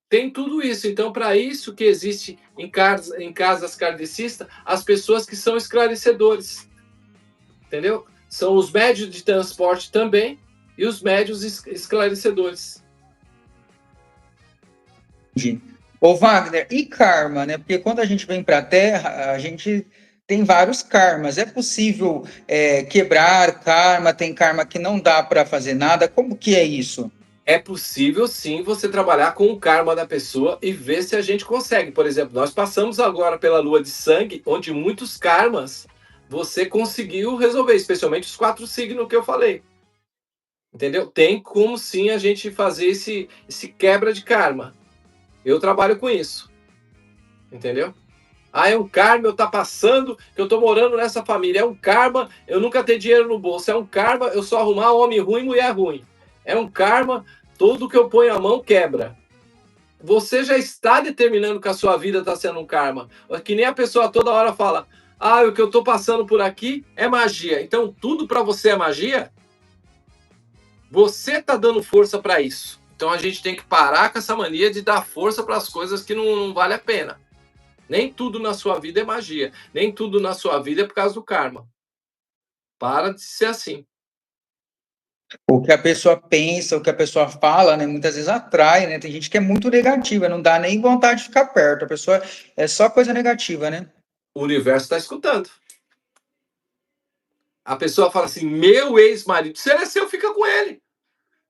Tem tudo isso. Então, para isso que existe em casas kardecistas as pessoas que são esclarecedores, entendeu? São os médios de transporte também e os médios esclarecedores. Entendi. Ô, Wagner, e karma, né? Porque quando a gente vem para a Terra, a gente tem vários karmas. É possível quebrar karma? Tem karma que não dá para fazer nada? Como que é isso? É possível sim você trabalhar com o karma da pessoa e ver se a gente consegue. Por exemplo, nós passamos agora pela lua de sangue, onde muitos karmas você conseguiu resolver, especialmente os 4 signos que eu falei. Entendeu? Tem como sim a gente fazer esse quebra de karma. Eu trabalho com isso. Entendeu? Ah, é um karma eu tá passando, que eu tô morando nessa família. É um karma eu nunca ter dinheiro no bolso. É um karma eu só arrumar homem ruim e mulher ruim. É um karma tudo que eu ponho a mão quebra. Você já está determinando que a sua vida está sendo um karma. Que nem a pessoa toda hora fala: ah, o que eu estou passando por aqui é magia. Então tudo para você é magia? Você está dando força para isso. Então a gente tem que parar com essa mania de dar força para as coisas que não vale a pena. Nem tudo na sua vida é magia. Nem tudo na sua vida é por causa do karma. Para de ser assim. O que a pessoa pensa, o que a pessoa fala, né? Muitas vezes atrai, né? Tem gente que é muito negativa, não dá nem vontade de ficar perto. A pessoa é só coisa negativa, né? O universo está escutando. A pessoa fala assim: meu ex-marido, se ele é seu, fica com ele.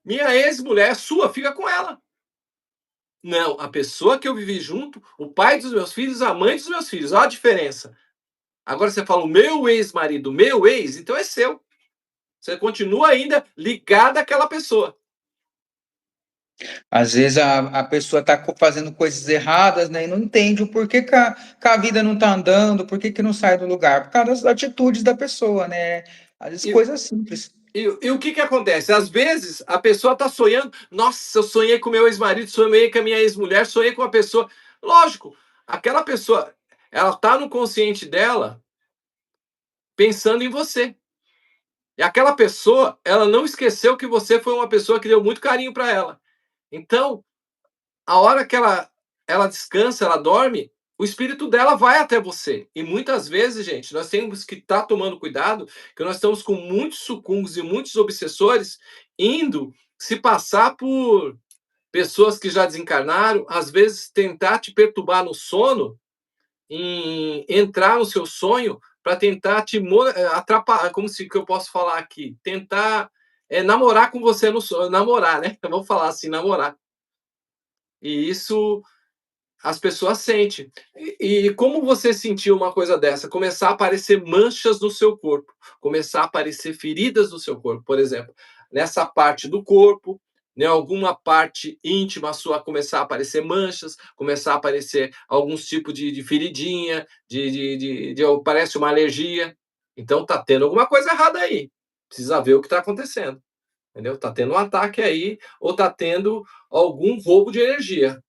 Minha ex-mulher é sua, fica com ela. Não, a pessoa que eu vivi junto, o pai dos meus filhos, a mãe dos meus filhos. Olha a diferença. Agora você fala o meu ex-marido, meu ex, então é seu. Você continua ainda ligado àquela pessoa. Às vezes a pessoa está fazendo coisas erradas, né? E não entende o porquê que a vida não está andando, por que não sai do lugar. Por causa das atitudes da pessoa, né? Às vezes E, coisas simples. e o que acontece? Às vezes a pessoa está sonhando. Nossa, eu sonhei com meu ex-marido, sonhei com a minha ex-mulher, sonhei com a pessoa. Lógico, aquela pessoa, ela está no consciente dela pensando em você. E aquela pessoa, ela não esqueceu que você foi uma pessoa que deu muito carinho para ela. Então, a hora que ela descansa, ela dorme, o espírito dela vai até você. E muitas vezes, gente, nós temos que estar tomando cuidado, que nós estamos com muitos sucungus e muitos obsessores indo se passar por pessoas que já desencarnaram, às vezes tentar te perturbar no sono, em entrar no seu sonho para tentar te atrapalhar, como se que eu posso falar aqui, tentar namorar com você no sonho, namorar, né? Vamos falar assim, namorar. E isso as pessoas sentem. E como você sentiu uma coisa dessa? Começar a aparecer manchas no seu corpo, começar a aparecer feridas no seu corpo, por exemplo, nessa parte do corpo, né, alguma parte íntima sua começar a aparecer manchas, começar a aparecer alguns tipos de feridinha, parece uma alergia. Então tá tendo alguma coisa errada aí. Precisa ver o que está acontecendo. Entendeu? Tá tendo um ataque aí, ou tá tendo algum roubo de energia.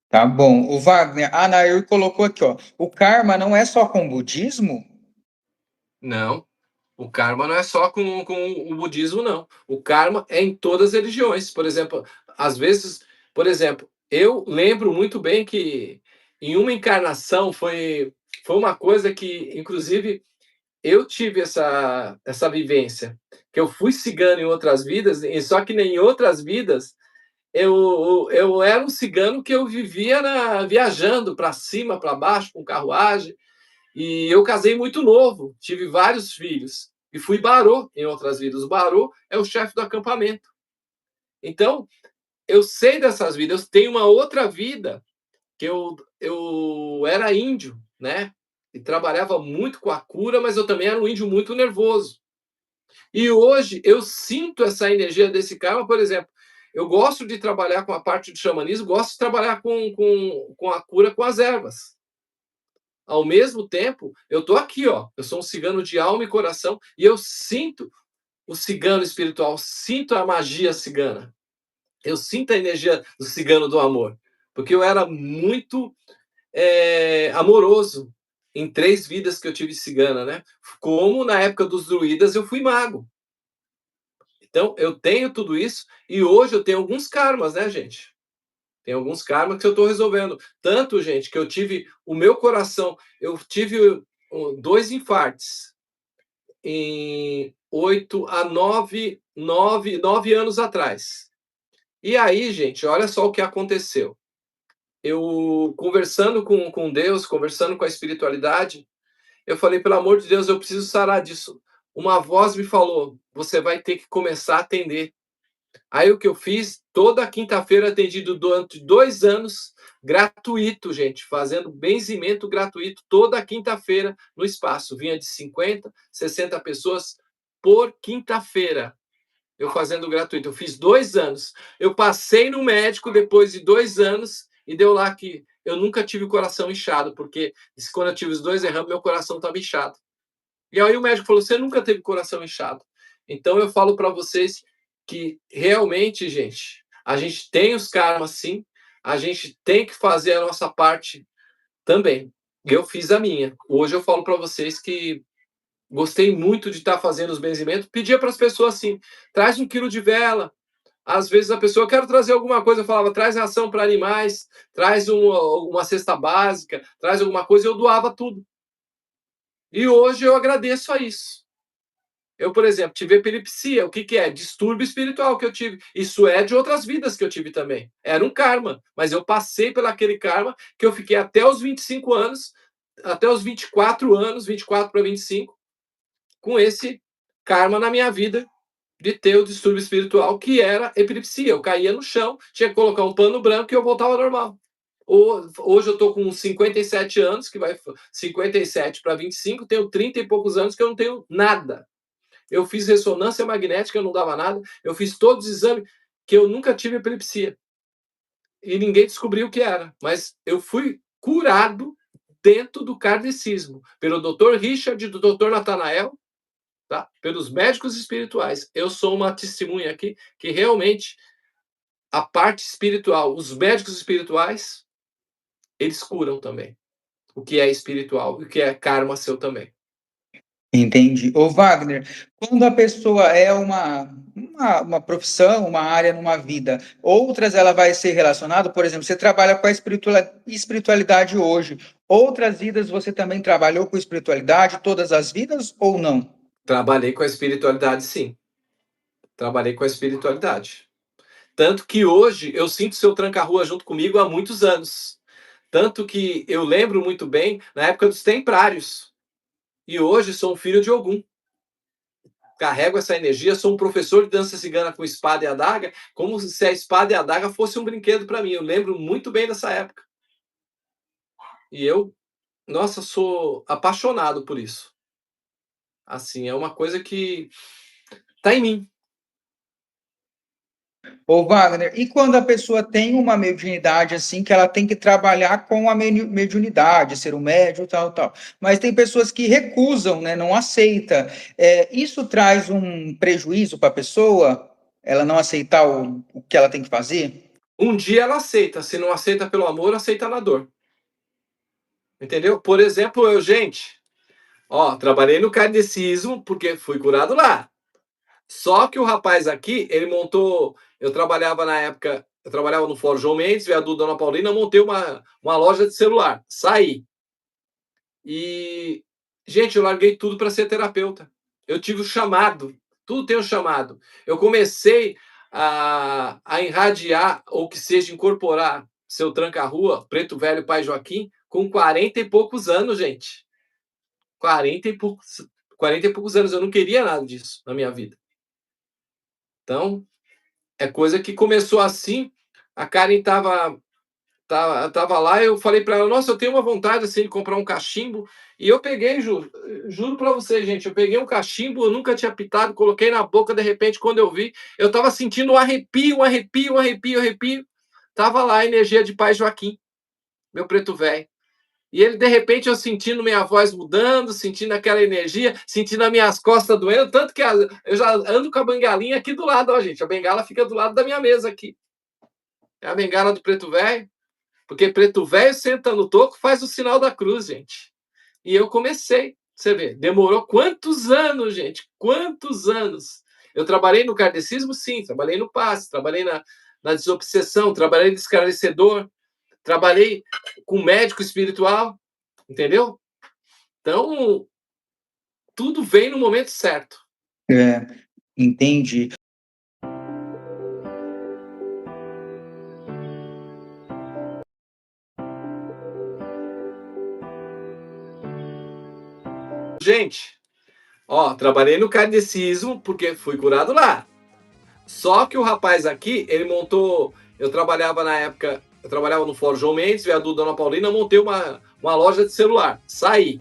Tá bom. O Wagner, a Nair colocou aqui, ó. O karma não é só com o budismo? Não. O karma não é só com o budismo, não. O karma é em todas as religiões. Por exemplo, às vezes, por exemplo, eu lembro muito bem que em uma encarnação foi uma coisa que, inclusive, eu tive essa vivência, que eu fui cigano em outras vidas, e só que em outras vidas eu era um cigano que eu vivia viajando para cima, para baixo, com carruagem, e eu casei muito novo, tive vários filhos. E fui barô em outras vidas. O barô é o chefe do acampamento. Então, eu sei dessas vidas. Eu tenho uma outra vida que eu era índio, né? E trabalhava muito com a cura, mas eu também era um índio muito nervoso. E hoje eu sinto essa energia desse karma, por exemplo. Eu gosto de trabalhar com a parte do xamanismo, gosto de trabalhar com a cura com as ervas. Ao mesmo tempo, eu tô aqui, ó. Eu sou um cigano de alma e coração e eu sinto o cigano espiritual, sinto a magia cigana. Eu sinto a energia do cigano do amor, porque eu era muito amoroso em 3 vidas que eu tive cigana, né? Como na época dos druidas eu fui mago. Então, eu tenho tudo isso e hoje eu tenho alguns karmas, né, gente? Tem alguns karmas que eu estou resolvendo. Tanto, gente, que eu tive o meu coração, eu tive 2 infartos em 9 anos atrás. E aí, gente, olha só o que aconteceu. Eu conversando com Deus, conversando com a espiritualidade, eu falei, pelo amor de Deus, eu preciso sarar disso. Uma voz me falou, você vai ter que começar a atender. Aí o que eu fiz, toda quinta-feira atendido durante 2 anos, gratuito, gente, fazendo benzimento gratuito toda quinta-feira no espaço. Vinha de 50, 60 pessoas por quinta-feira, eu fazendo gratuito. Eu fiz 2 anos. Eu passei no médico depois de 2 anos e deu lá que eu nunca tive o coração inchado, porque quando eu tive os 2 derrames, meu coração estava inchado. E aí o médico falou: você nunca teve coração inchado. Então eu falo para vocês que realmente, gente, a gente tem os karmas sim, a gente tem que fazer a nossa parte também. Eu fiz a minha. Hoje eu falo para vocês que gostei muito de estar fazendo os benzimentos. Pedia para as pessoas assim: traz 1 quilo de vela. Às vezes a pessoa quer trazer alguma coisa, eu falava: traz ração para animais, traz uma cesta básica, traz alguma coisa, eu doava tudo. E hoje eu agradeço a isso. Eu, por exemplo, tive epilepsia. O que, que é? Distúrbio espiritual que eu tive. Isso é de outras vidas que eu tive também. Era um karma, mas eu passei pelaquele karma que eu fiquei até os 25 anos, até os 24 anos, 24 para 25, com esse karma na minha vida de ter o distúrbio espiritual, que era epilepsia. Eu caía no chão, tinha que colocar um pano branco e eu voltava ao normal. Hoje eu estou com 57 anos, que vai 57 para 25, tenho 30 e poucos anos que eu não tenho nada. Eu fiz ressonância magnética, não dava nada. Eu fiz todos os exames que eu nunca tive epilepsia. E ninguém descobriu o que era. Mas eu fui curado dentro do kardecismo, pelo Dr. Richard e do Dr. Natanael, tá? Pelos médicos espirituais. Eu sou uma testemunha aqui que realmente a parte espiritual, os médicos espirituais, eles curam também. O que é espiritual, o que é karma seu também. Entendi. Ô, Wagner, quando a pessoa é uma profissão, uma área numa vida, outras ela vai ser relacionada, por exemplo, você trabalha com a espiritualidade hoje, outras vidas você também trabalhou com espiritualidade, todas as vidas ou não? Trabalhei com a espiritualidade, sim. Trabalhei com a espiritualidade. Tanto que hoje eu sinto seu tranca-rua junto comigo há muitos anos. Tanto que eu lembro muito bem na época dos templários. E hoje sou um filho de Ogum. Carrego essa energia, sou um professor de dança cigana com espada e adaga, como se a espada e a adaga fosse um brinquedo para mim. Eu lembro muito bem dessa época. E eu, nossa, sou apaixonado por isso. Assim, é uma coisa que tá em mim. Ô, Wagner, e quando a pessoa tem uma mediunidade assim, que ela tem que trabalhar com a mediunidade, ser um médium, tal, tal, mas tem pessoas que recusam, né, não aceita. Isso traz um prejuízo para a pessoa, ela não aceitar o que ela tem que fazer? Um dia ela aceita, se não aceita pelo amor, aceita na dor. Entendeu? Por exemplo, eu, gente, ó, trabalhei no kardecismo porque fui curado lá. Só que o rapaz aqui, ele montou. Eu trabalhava na época, eu trabalhava no Fórum João Mendes, viaduto Dona Paulina, montei uma loja de celular. Saí. E, gente, eu larguei tudo para ser terapeuta. Eu tive o chamado, tudo tem um chamado. Eu comecei a irradiar, ou que seja, incorporar seu tranca-rua, Preto Velho Pai Joaquim, com 40 e poucos anos, gente. 40 e poucos, 40 e poucos anos. Eu não queria nada disso na minha vida. Então, é coisa que começou assim. A Karen tava lá, eu falei para ela: nossa, eu tenho uma vontade assim de comprar um cachimbo. E eu peguei, juro para você, gente, eu peguei um cachimbo, eu nunca tinha pitado, coloquei na boca, de repente, quando eu vi, eu tava sentindo um arrepio, um arrepio, um arrepio, um arrepio. Tava lá a energia de Pai Joaquim, meu preto velho. E ele, de repente, eu sentindo minha voz mudando, sentindo aquela energia, sentindo as minhas costas doendo, tanto que eu já ando com a bengalinha aqui do lado, ó, gente. A bengala fica do lado da minha mesa aqui. É a bengala do preto velho, porque preto velho senta no toco, faz o sinal da cruz, gente. E eu comecei, você vê, demorou quantos anos, gente? Quantos anos? Eu trabalhei no kardecismo, sim, trabalhei no passe, trabalhei na desobsessão, trabalhei no esclarecedor, trabalhei com médico espiritual, entendeu? Então, tudo vem no momento certo. É, entendi. Gente, ó, trabalhei no kardecismo porque fui curado lá. Só que o rapaz aqui, ele montou. Eu trabalhava na época, eu trabalhava no Fórum João Mendes, viaduto Dona Paulina, eu montei uma loja de celular. Saí.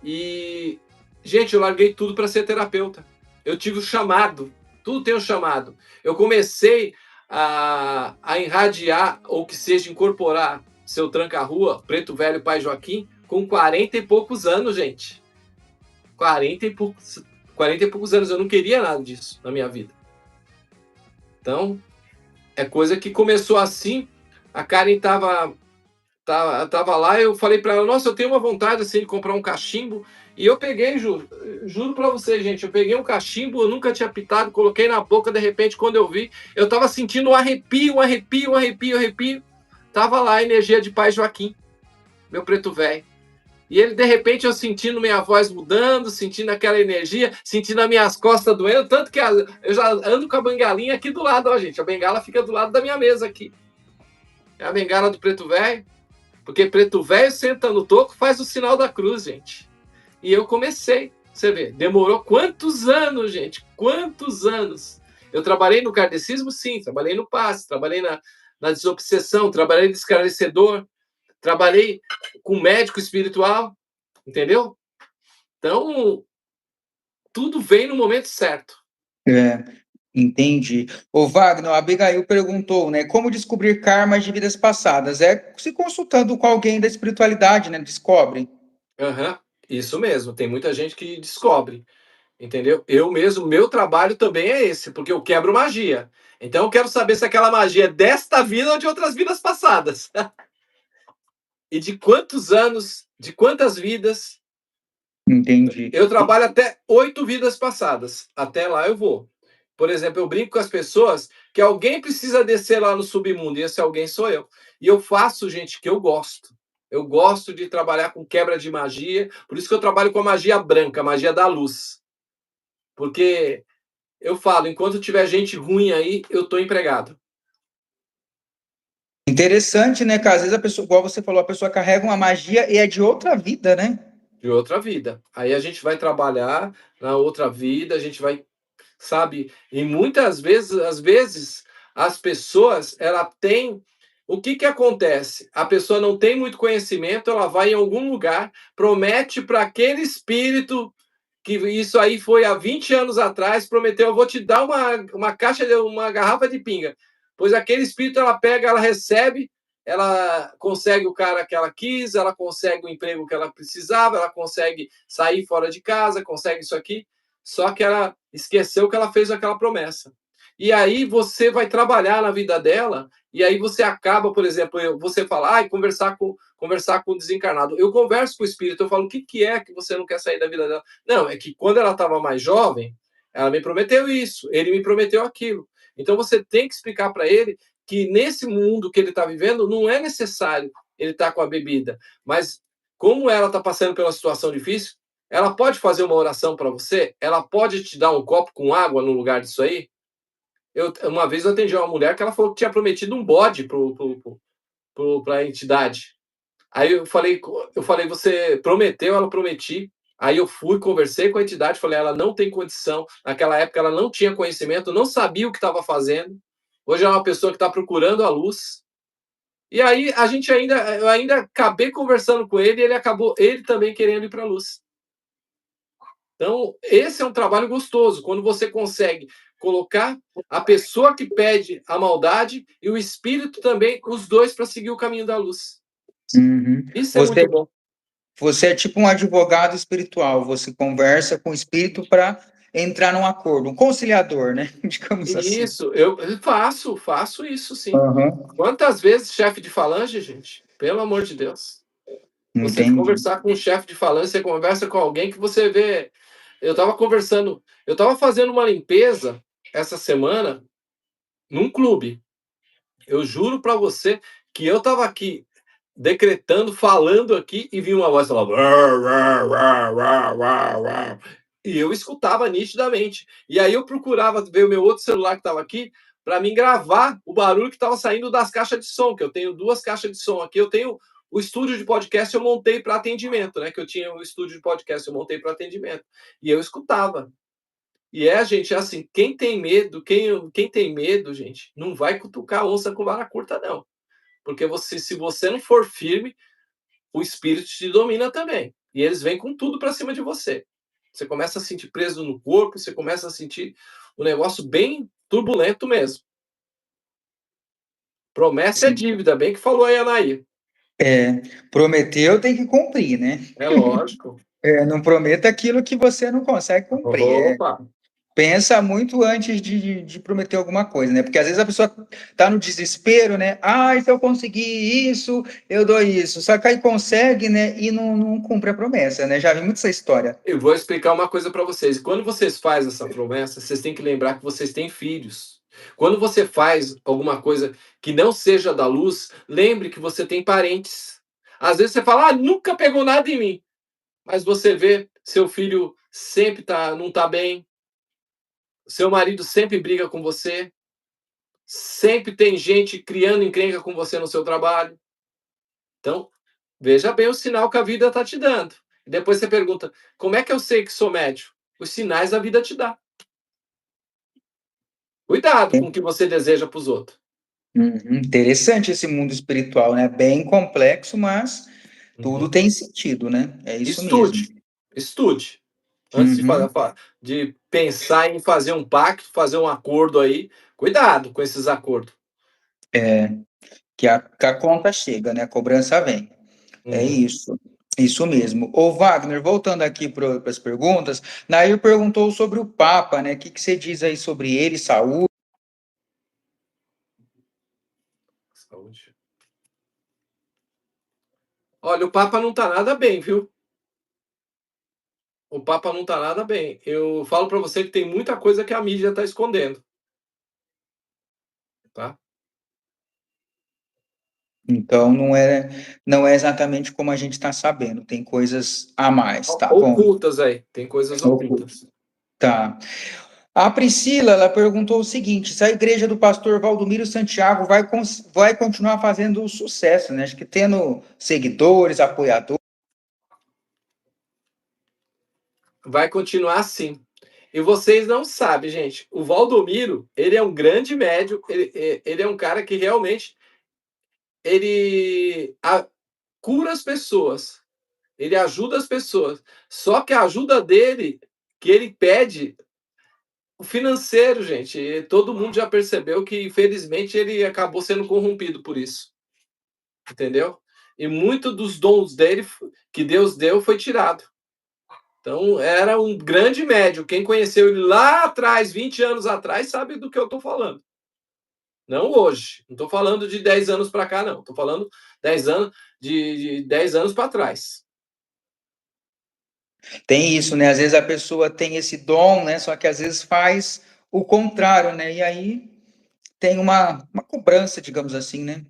E, gente, eu larguei tudo para ser terapeuta. Eu tive o chamado, tudo tem um chamado. Eu comecei a irradiar, ou que seja, incorporar seu tranca-rua, Preto Velho Pai Joaquim, com 40 e poucos anos, gente. 40 e poucos anos. Eu não queria nada disso na minha vida. Então, é coisa que começou assim. A Karen tava lá, eu falei para ela, nossa, eu tenho uma vontade assim de comprar um cachimbo. E eu peguei, juro para você, gente, eu peguei um cachimbo, eu nunca tinha pitado, coloquei na boca, de repente, quando eu vi, eu tava sentindo um arrepio, um arrepio, um arrepio, um arrepio. Tava lá a energia de Pai Joaquim, meu preto velho. E ele, de repente, eu sentindo minha voz mudando, sentindo aquela energia, sentindo as minhas costas doendo, tanto que eu já ando com a bengalinha aqui do lado, ó, gente. A bengala fica do lado da minha mesa aqui. É a bengala do preto velho. Porque preto velho senta no toco, faz o sinal da cruz, gente. E eu comecei. Você vê, demorou quantos anos, gente? Quantos anos? Eu trabalhei no kardecismo, sim. Trabalhei no passe, trabalhei na desobsessão, trabalhei no esclarecedor, trabalhei com médico espiritual, entendeu? Então, tudo vem no momento certo. É, entendi. O Wagner, a Abigail perguntou, né, como descobrir karmas de vidas passadas? É se consultando com alguém da espiritualidade, né, descobre. Uhum, isso mesmo, tem muita gente que descobre, entendeu? Eu mesmo, meu trabalho também é esse, porque eu quebro magia. Então eu quero saber se aquela magia é desta vida ou de outras vidas passadas. E de quantos anos, de quantas vidas. Entendi. Eu trabalho até 8 vidas passadas. Até lá eu vou. Por exemplo, eu brinco com as pessoas que alguém precisa descer lá no submundo, e esse alguém sou eu. E eu faço, gente, que eu gosto. Eu gosto de trabalhar com quebra de magia, por isso que eu trabalho com a magia branca, a magia da luz. Porque eu falo, enquanto tiver gente ruim aí, eu estou empregado. Interessante, né, cara? Às vezes a pessoa, igual você falou, a pessoa carrega uma magia e é de outra vida, né? De outra vida. Aí a gente vai trabalhar na outra vida, a gente vai, sabe? E muitas vezes, às vezes, as pessoas, ela tem. O que que acontece? A pessoa não tem muito conhecimento, ela vai em algum lugar, promete para aquele espírito que isso aí foi há 20 anos atrás, prometeu, eu vou te dar uma caixa, uma garrafa de pinga. Pois aquele espírito, ela pega, ela recebe, ela consegue o cara que ela quis, ela consegue o emprego que ela precisava, ela consegue sair fora de casa, consegue isso aqui, só que ela esqueceu que ela fez aquela promessa. E aí você vai trabalhar na vida dela, e aí você acaba, por exemplo, você fala, conversar com o desencarnado. Eu converso com o espírito, eu falo, o que, que é que você não quer sair da vida dela? Não, é que quando ela estava mais jovem, ela me prometeu isso, ele me prometeu aquilo. Então você tem que explicar para ele que nesse mundo que ele está vivendo não é necessário ele estar com a bebida, mas como ela está passando pela situação difícil, ela pode fazer uma oração para você, ela pode te dar um copo com água no lugar disso aí. Uma vez eu atendi uma mulher que ela falou que tinha prometido um bode para a entidade. Aí eu falei, você prometeu, ela prometi. Aí eu fui, conversei com a entidade, falei, ela não tem condição. Naquela época ela não tinha conhecimento, não sabia o que estava fazendo. Hoje é uma pessoa que está procurando a luz. E aí eu ainda acabei conversando com ele e ele também querendo ir para a luz. Então, esse é um trabalho gostoso, quando você consegue colocar a pessoa que pede a maldade e o espírito também, os dois para seguir o caminho da luz. Uhum. Isso é Você, muito bom. você é tipo um advogado espiritual, você conversa com o espírito para entrar num acordo, um conciliador, né? Digamos assim. Isso, eu faço isso sim. Uhum. Quantas vezes chefe de falange, gente? Pelo amor de Deus. Você Entendi. conversar com um chefe de falange, você conversa com alguém que você vê. eu estava fazendo uma limpeza essa semana num clube. Eu juro para você que eu estava aqui decretando, falando aqui e vinha uma voz falando e eu escutava nitidamente. E aí eu procurava ver o meu outro celular que estava aqui para mim gravar o barulho que estava saindo das caixas de som, que eu tenho 2 caixas de som aqui. Eu tenho o estúdio de podcast, eu montei para atendimento, né? Que eu tinha o estúdio de podcast, eu montei para atendimento. E eu escutava. E gente, é assim, quem tem medo, gente, não vai cutucar onça com vara curta, não. Porque se você não for firme, o espírito te domina também. E eles vêm com tudo para cima de você. Você começa a sentir preso no corpo, você começa a sentir um negócio bem turbulento mesmo. Promessa é Sim. dívida, bem que falou aí, Anaí. Prometeu, tem que cumprir, né? É lógico. Não prometa aquilo que você não consegue cumprir. Opa. Pensa muito antes de prometer alguma coisa, né? Porque às vezes a pessoa tá no desespero, né? Ah, se eu conseguir isso, eu dou isso. Só que aí consegue, né? E não cumpre a promessa, né? Já vi muito essa história. Eu vou explicar uma coisa para vocês. Quando vocês fazem essa promessa, vocês têm que lembrar que vocês têm filhos. Quando você faz alguma coisa que não seja da luz, lembre que você tem parentes. Às vezes você fala, nunca pegou nada em mim. Mas você vê, seu filho sempre não tá bem, seu marido sempre briga com você, sempre tem gente criando encrenca com você no seu trabalho. Então, veja bem o sinal que a vida está te dando. E depois você pergunta: como é que eu sei que sou médio? Os sinais a vida te dá. Cuidado com o que você deseja para os outros. Interessante esse mundo espiritual, né? Bem complexo, mas tudo Uhum. tem sentido, né? É isso mesmo. Estude, estude. Antes Uhum. de pensar em fazer um pacto, fazer um acordo aí, cuidado com esses acordos. Que a conta chega, né? A cobrança vem. É Uhum. isso mesmo. Ô Wagner, voltando aqui para as perguntas, Nair perguntou sobre o Papa, né? O que você diz aí sobre ele, saúde? Saúde. Olha, o Papa não está nada bem, viu? O Papa não está nada bem. Eu falo para você que tem muita coisa que a mídia está escondendo, tá? Então não é exatamente como a gente está sabendo, tem coisas a mais, tá bom? Ocultas aí, tem coisas ocultas. Tá. A Priscila, ela perguntou o seguinte: se a igreja do pastor Valdomiro Santiago vai continuar fazendo sucesso, né? Acho que tendo seguidores, apoiadores. Vai continuar assim. E vocês não sabem, gente. O Valdomiro, ele é um grande médium, ele é um cara que realmente ele cura as pessoas, ele ajuda as pessoas. Só que a ajuda dele, que ele pede, o financeiro, gente, todo mundo já percebeu que, infelizmente, ele acabou sendo corrompido por isso. Entendeu? E muito dos dons dele, que Deus deu, foi tirado. Então, era um grande médium. Quem conheceu ele lá atrás, 20 anos atrás, sabe do que eu estou falando. Não hoje. Não estou falando de 10 anos para cá, não. Estou falando 10 anos, de 10 anos para trás. Tem isso, né? Às vezes a pessoa tem esse dom, né? Só que às vezes faz o contrário, né? E aí tem uma cobrança, digamos assim, né?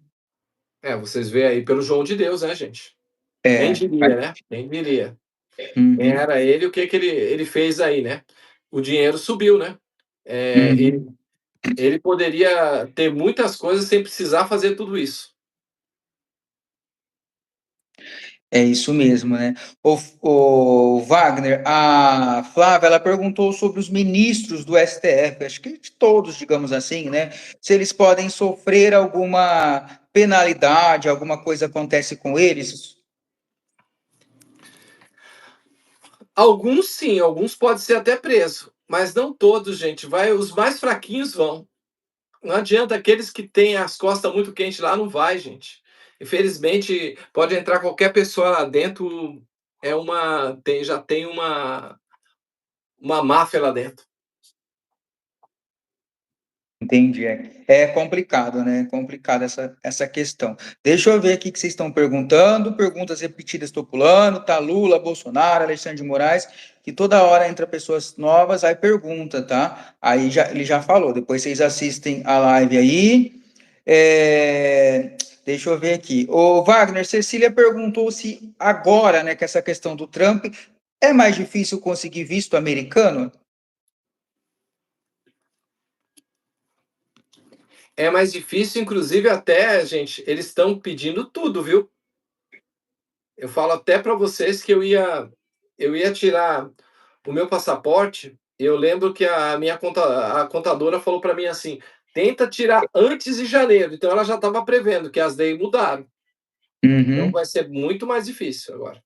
Vocês veem aí pelo João de Deus, né, gente? Quem É. diria, né? Quem diria? Quem Uhum, era ele, o que, que ele fez aí, né? O dinheiro subiu, né? Ele, uhum. ele poderia ter muitas coisas sem precisar fazer tudo isso. É isso mesmo, né? O Wagner, a Flávia, ela perguntou sobre os ministros do STF, acho que de todos, digamos assim, né? Se eles podem sofrer alguma penalidade, alguma coisa acontece com eles. Alguns sim, alguns podem ser até presos, mas não todos, gente. Os mais fraquinhos vão. Não adianta aqueles que têm as costas muito quentes lá, não vai, gente. Infelizmente, pode entrar qualquer pessoa lá dentro, já tem uma máfia lá dentro. Entendi. É complicado, né? É complicado essa questão. Deixa eu ver aqui o que vocês estão perguntando. Perguntas repetidas, estou pulando. Tá Lula, Bolsonaro, Alexandre de Moraes, que toda hora entra pessoas novas, aí pergunta, tá? Aí ele já falou. Depois vocês assistem a live aí. Deixa eu ver aqui. O Wagner, Cecília perguntou se agora, né, que essa questão do Trump, é mais difícil conseguir visto americano? É mais difícil, inclusive até, gente, eles estão pedindo tudo, viu? Eu falo até para vocês que eu ia tirar o meu passaporte. Eu lembro que a contadora falou para mim assim: tenta tirar antes de janeiro. Então ela já estava prevendo que as leis mudaram. Então Uhum. vai ser muito mais difícil agora.